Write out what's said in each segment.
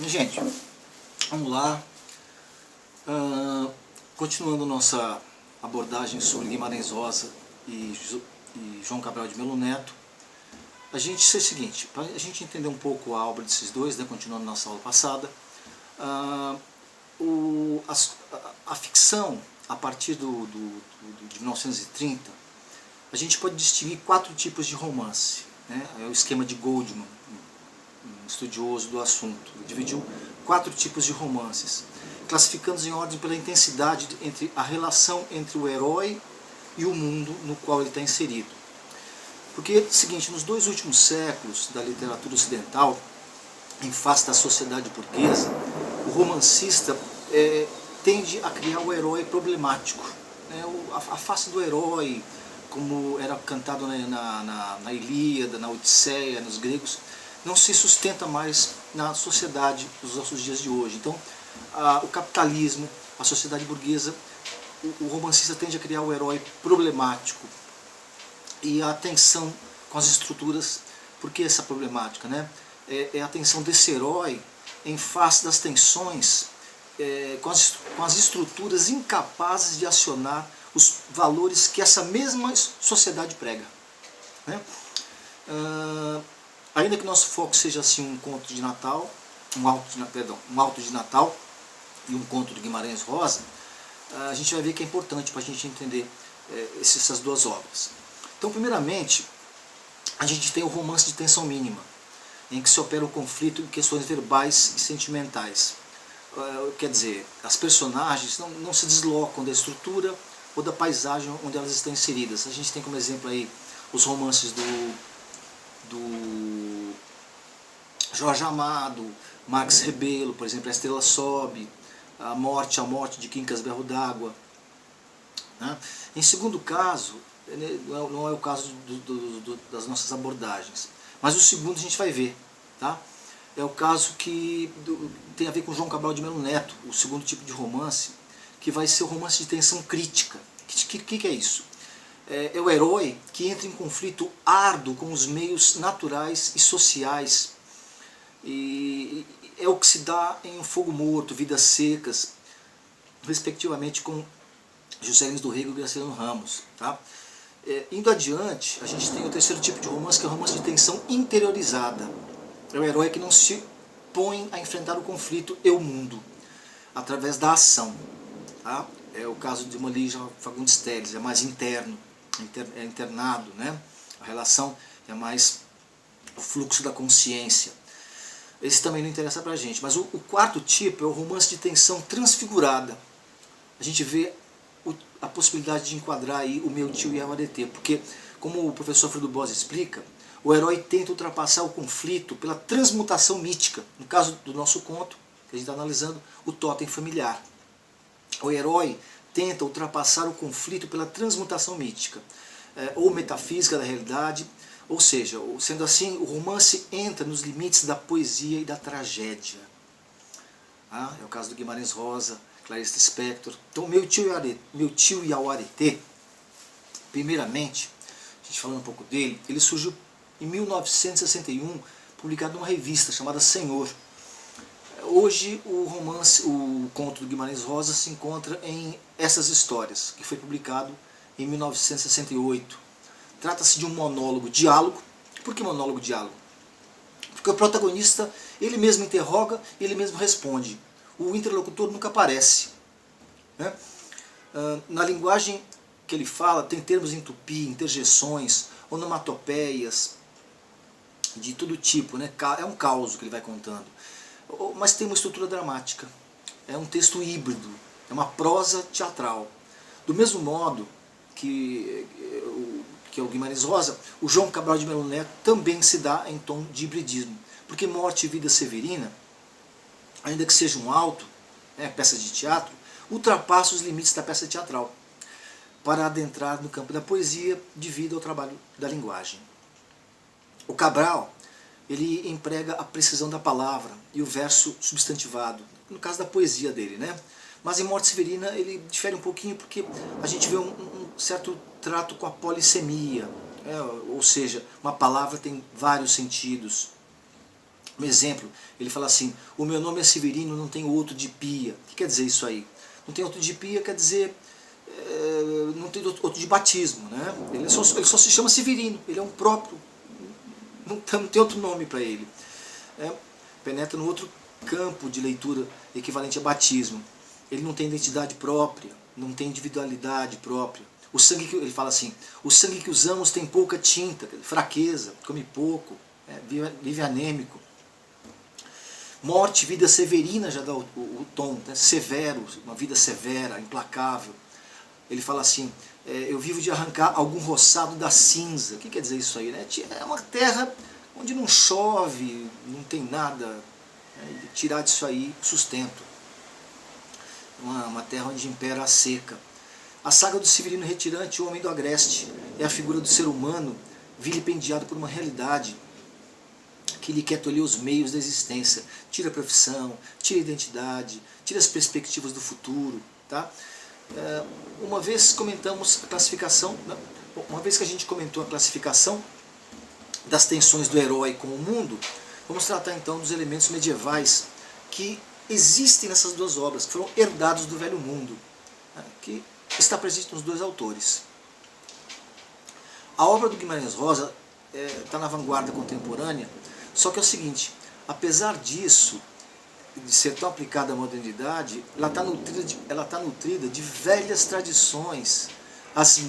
Gente, vamos lá. Continuando nossa abordagem sobre Guimarães Rosa e João Cabral de Melo Neto, a gente é o seguinte, para a gente entender um pouco a obra desses dois, né, continuando nossa aula passada, a ficção, a partir de 1930, a gente pode distinguir 4 tipos de romance. Né? É o esquema de Goldman, um estudioso do assunto. Ele dividiu 4 tipos de romances, classificando-os em ordem pela intensidade entre a relação entre o herói e o mundo no qual ele está inserido. Porque é o seguinte, nos 2 últimos séculos da literatura ocidental, em face da sociedade burguesa, o romancista tende a criar o herói problemático. Né? A face do herói, como era cantado na Ilíada, na Odisseia, nos gregos, não se sustenta mais na sociedade dos nossos dias de hoje. Então, o capitalismo, a sociedade burguesa, o romancista tende a criar o herói problemático e a tensão com as estruturas. Por que essa problemática? Né? É a tensão desse herói em face das tensões com as estruturas incapazes de acionar os valores que essa mesma sociedade prega. Né? Ainda que nosso foco seja assim um conto de Natal, um alto de Natal e um conto de Guimarães Rosa, a gente vai ver que é importante para a gente entender essas 2 obras. Então, primeiramente, a gente tem o romance de tensão mínima, em que se opera o conflito em questões verbais e sentimentais. Quer dizer, as personagens não se deslocam da estrutura ou da paisagem onde elas estão inseridas. A gente tem como exemplo aí os romances do Jorge Amado, Marx Rebelo, por exemplo, A Estrela Sobe, A Morte de Quincas Berro d'Água. Né? Em segundo caso, não é o caso das nossas abordagens, mas o segundo a gente vai ver. Tá? É o caso que tem a ver com João Cabral de Melo Neto, o segundo tipo de romance, que vai ser o romance de tensão crítica. O que é isso? É o herói que entra em conflito árduo com os meios naturais e sociais. E é o que se dá em Fogo Morto, Vidas Secas, respectivamente com José Lins do Rego e Graciliano Ramos. Tá? Indo adiante, a gente tem o terceiro tipo de romance, que é o romance de tensão interiorizada. É o herói que não se põe a enfrentar o conflito e o mundo através da ação. Tá? É o caso de uma Lígia Fagundes Telles, é mais interno, é internado, né? A relação é mais o fluxo da consciência. Esse também não interessa pra gente. Mas o quarto tipo é o romance de tensão transfigurada. A gente vê a possibilidade de enquadrar aí o Meu Tio e a Aretê, porque, como o professor Fredo Boss explica, o herói tenta ultrapassar o conflito pela transmutação mítica. No caso do nosso conto, que a gente está analisando, o totem familiar. O herói tenta ultrapassar o conflito pela transmutação mítica, ou metafísica da realidade, ou seja, sendo assim, o romance entra nos limites da poesia e da tragédia. É o caso do Guimarães Rosa, Clarice Lispector. Então, Meu Tio e a Aretê, primeiramente, a gente falando um pouco dele, ele surgiu em 1961, publicado numa revista chamada Senhor. Hoje o conto do Guimarães Rosa se encontra em Essas Histórias, que foi publicado em 1968. Trata-se de um monólogo-diálogo. Por que monólogo-diálogo? Porque o protagonista, ele mesmo interroga e ele mesmo responde. O interlocutor nunca aparece. Né? Na linguagem que ele fala, tem termos em tupi, interjeções, onomatopeias, de todo tipo. Né? É um caos que ele vai contando. Mas tem uma estrutura dramática. É um texto híbrido. É uma prosa teatral. Do mesmo modo que é o Guimarães Rosa, o João Cabral de Melo Neto também se dá em tom de hibridismo. Porque Morte e Vida Severina, ainda que seja um auto, peça de teatro, ultrapassa os limites da peça teatral para adentrar no campo da poesia devido ao trabalho da linguagem. O Cabral, ele emprega a precisão da palavra e o verso substantivado, no caso da poesia dele, né? Mas em Morte Severina ele difere um pouquinho porque a gente vê um certo trato com a polissemia, ou seja, uma palavra tem vários sentidos. Um exemplo, ele fala assim, o meu nome é Severino, não tenho outro de pia. O que quer dizer isso aí? Não tem outro de pia quer dizer, não tem outro de batismo, né? Ele só se chama Severino, ele é um próprio, não tem outro nome para ele. Penetra no outro campo de leitura equivalente a batismo. Ele não tem identidade própria, não tem individualidade própria. O sangue que ele fala assim, o sangue que usamos tem pouca tinta, fraqueza, come pouco, vive anêmico. Morte, vida severina já dá o tom, né? Severo, uma vida severa, implacável. Ele fala assim, eu vivo de arrancar algum roçado da cinza. O que quer dizer isso aí? Né? É uma terra onde não chove, não tem nada, né? Tirar disso aí sustento. Uma terra onde impera a seca. A saga do Severino Retirante, o homem do agreste, é a figura do ser humano vilipendiado por uma realidade que lhe quer tolher os meios da existência. Tira a profissão, tira a identidade, tira as perspectivas do futuro. Tá? Uma vez comentamos a classificação, uma vez que a gente comentou a classificação das tensões do herói com o mundo, vamos tratar então dos elementos medievais que existem nessas duas obras, que foram herdados do Velho Mundo, que está presente nos dois autores. A obra do Guimarães Rosa está na vanguarda contemporânea, só que é o seguinte, apesar disso, de ser tão aplicada à modernidade, ela está nutrida de velhas tradições,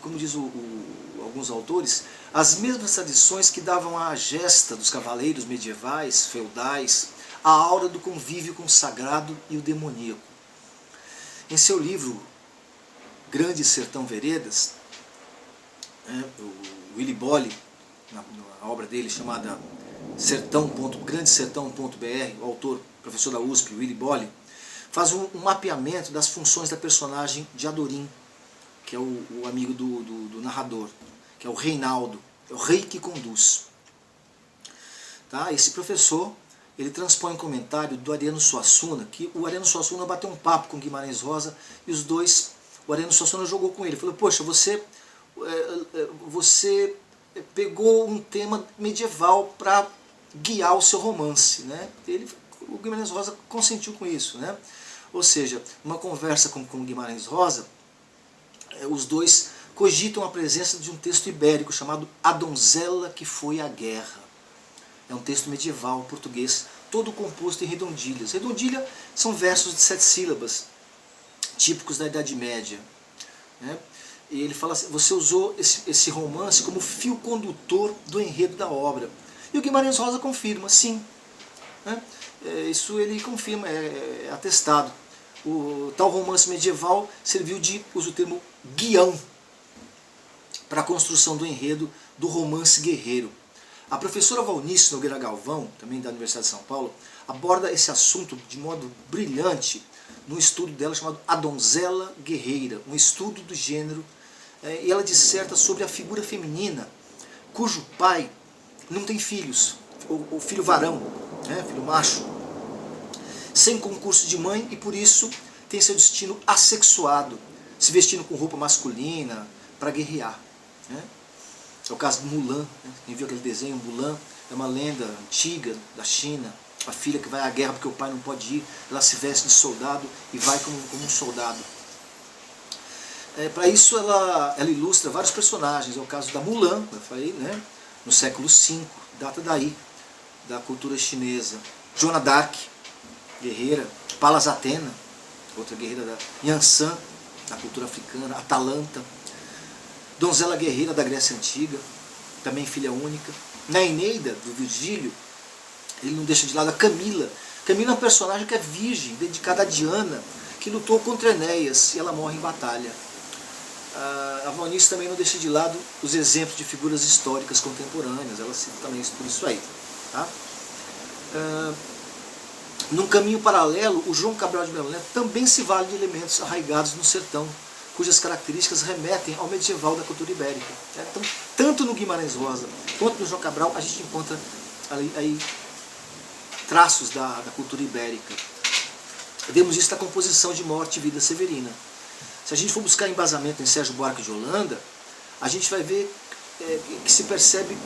como diz alguns autores, as mesmas tradições que davam à gesta dos cavaleiros medievais, feudais, a aura do convívio com o sagrado e o demoníaco. Em seu livro Grande Sertão Veredas, o Willy Bolle, na obra dele chamada grandesertão.br, o autor, professor da USP, Willy Bolle, faz um mapeamento das funções da personagem de Adorim, que é o amigo do narrador, que é o Reinaldo, é o rei que conduz. Tá? Esse professor, ele transpõe um comentário do Ariano Suassuna, que o Ariano Suassuna bateu um papo com Guimarães Rosa, e os dois, o Ariano Suassuna jogou com ele, falou, poxa, você pegou um tema medieval para guiar o seu romance, né? O Guimarães Rosa consentiu com isso, né? Ou seja, numa conversa com Guimarães Rosa, os dois cogitam a presença de um texto ibérico chamado A Donzela que Foi à Guerra. É um texto medieval português, todo composto em redondilhas. Redondilha são versos de 7 sílabas, típicos da Idade Média, né? E ele fala assim, você usou esse romance como fio condutor do enredo da obra. E o Guimarães Rosa confirma, sim. Né? Isso ele confirma, é atestado. O tal romance medieval serviu de, uso o termo, guião para a construção do enredo do romance guerreiro. A professora Valnice Nogueira Galvão, também da Universidade de São Paulo, aborda esse assunto de modo brilhante num estudo dela chamado A Donzela Guerreira, um estudo do gênero, e ela disserta sobre a figura feminina cujo pai não tem filhos, o filho varão, né, filho macho, sem concurso de mãe e por isso tem seu destino assexuado, se vestindo com roupa masculina para guerrear. Né? É o caso de Mulan, né? Quem viu aquele desenho, Mulan, é uma lenda antiga da China, a filha que vai à guerra porque o pai não pode ir, ela se veste de soldado e vai como um soldado. Para isso ela ilustra vários personagens, é o caso da Mulan, como eu falei, né? No século V, data daí, da cultura chinesa. Joana d'Arc, guerreira, Palas Athena, outra guerreira da Yansan, da cultura africana, Atalanta, Donzela Guerreira da Grécia Antiga, também filha única. Na Eneida, do Virgílio, ele não deixa de lado a Camila. Camila é um personagem que é virgem, dedicada a Diana, que lutou contra Enéas e ela morre em batalha. A Valnice também não deixa de lado os exemplos de figuras históricas contemporâneas, ela cita também tudo isso aí. Tá? Num caminho paralelo, o João Cabral de Melo Neto também se vale de elementos arraigados no sertão, cujas características remetem ao medieval da cultura ibérica. Então, tanto no Guimarães Rosa quanto no João Cabral, a gente encontra aí traços da cultura ibérica. Vemos isso na composição de Morte e Vida Severina. Se a gente for buscar embasamento em Sérgio Buarque de Holanda, a gente vai ver que se percebe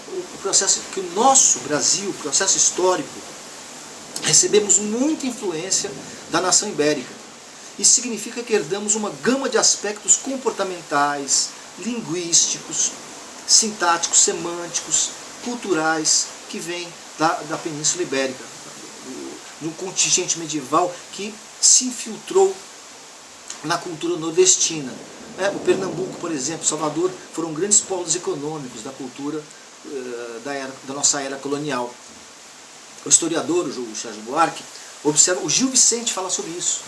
o processo que o nosso Brasil, o processo histórico, recebemos muita influência da nação ibérica. Isso significa que herdamos uma gama de aspectos comportamentais, linguísticos, sintáticos, semânticos, culturais, que vêm da Península Ibérica, de um contingente medieval que se infiltrou na cultura nordestina. O Pernambuco, por exemplo, Salvador, foram grandes polos econômicos da cultura da nossa era colonial. O historiador, o Sérgio Buarque, observa, o Gil Vicente fala sobre isso,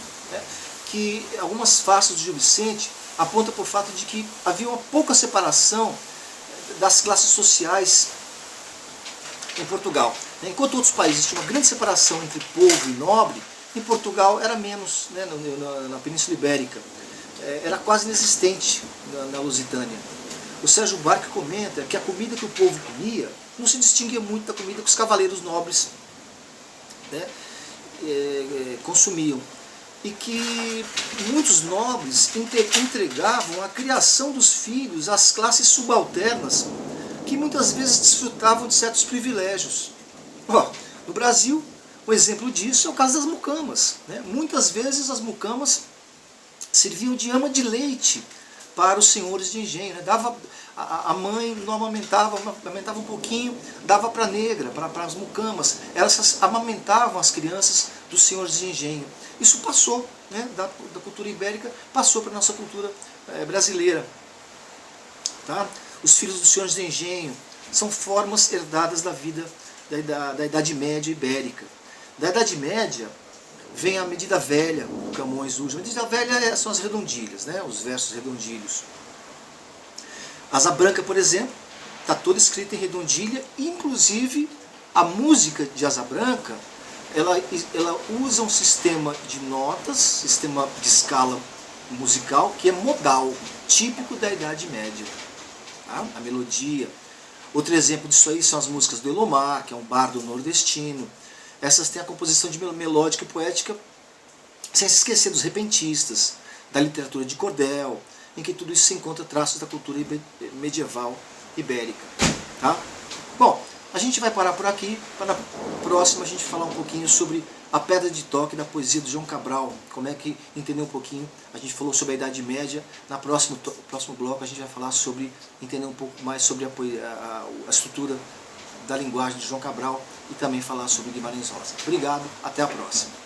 que algumas faces do Gil Vicente apontam para o fato de que havia uma pouca separação das classes sociais em Portugal. Enquanto outros países tinham uma grande separação entre povo e nobre, em Portugal era menos, na Península Ibérica. Era quase inexistente na Lusitânia. O Sérgio Buarque comenta que a comida que o povo comia não se distinguia muito da comida que os cavaleiros nobres consumiam. E que muitos nobres entregavam a criação dos filhos às classes subalternas, que muitas vezes desfrutavam de certos privilégios. No Brasil, um exemplo disso é o caso das mucamas. Muitas vezes as mucamas serviam de ama de leite para os senhores de engenho. A mãe não amamentava um pouquinho, dava para a negra, para as mucamas. Elas amamentavam as crianças dos senhores de engenho. Isso passou, da cultura ibérica, passou para a nossa cultura brasileira. Tá? Os filhos dos senhores de engenho são formas herdadas da vida da Idade Média ibérica. Da Idade Média vem a medida velha, o Camões usa. A medida velha são as redondilhas, os versos redondilhos. Asa Branca, por exemplo, está toda escrita em redondilha, inclusive a música de Asa Branca, ela usa um sistema de notas, sistema de escala musical, que é modal, típico da Idade Média. Tá? A melodia. Outro exemplo disso aí são as músicas do Elomar, que é um bardo nordestino. Essas têm a composição de melódica e poética, sem se esquecer dos repentistas, da literatura de cordel, em que tudo isso se encontra traços da cultura medieval ibérica. Tá? Bom, a gente vai parar por aqui, para na próxima a gente falar um pouquinho sobre a pedra de toque da poesia do João Cabral, como é que entender um pouquinho, a gente falou sobre a Idade Média, no próximo bloco a gente vai falar sobre, entender um pouco mais sobre a estrutura da linguagem de João Cabral e também falar sobre Guimarães Rosa. Obrigado, até a próxima.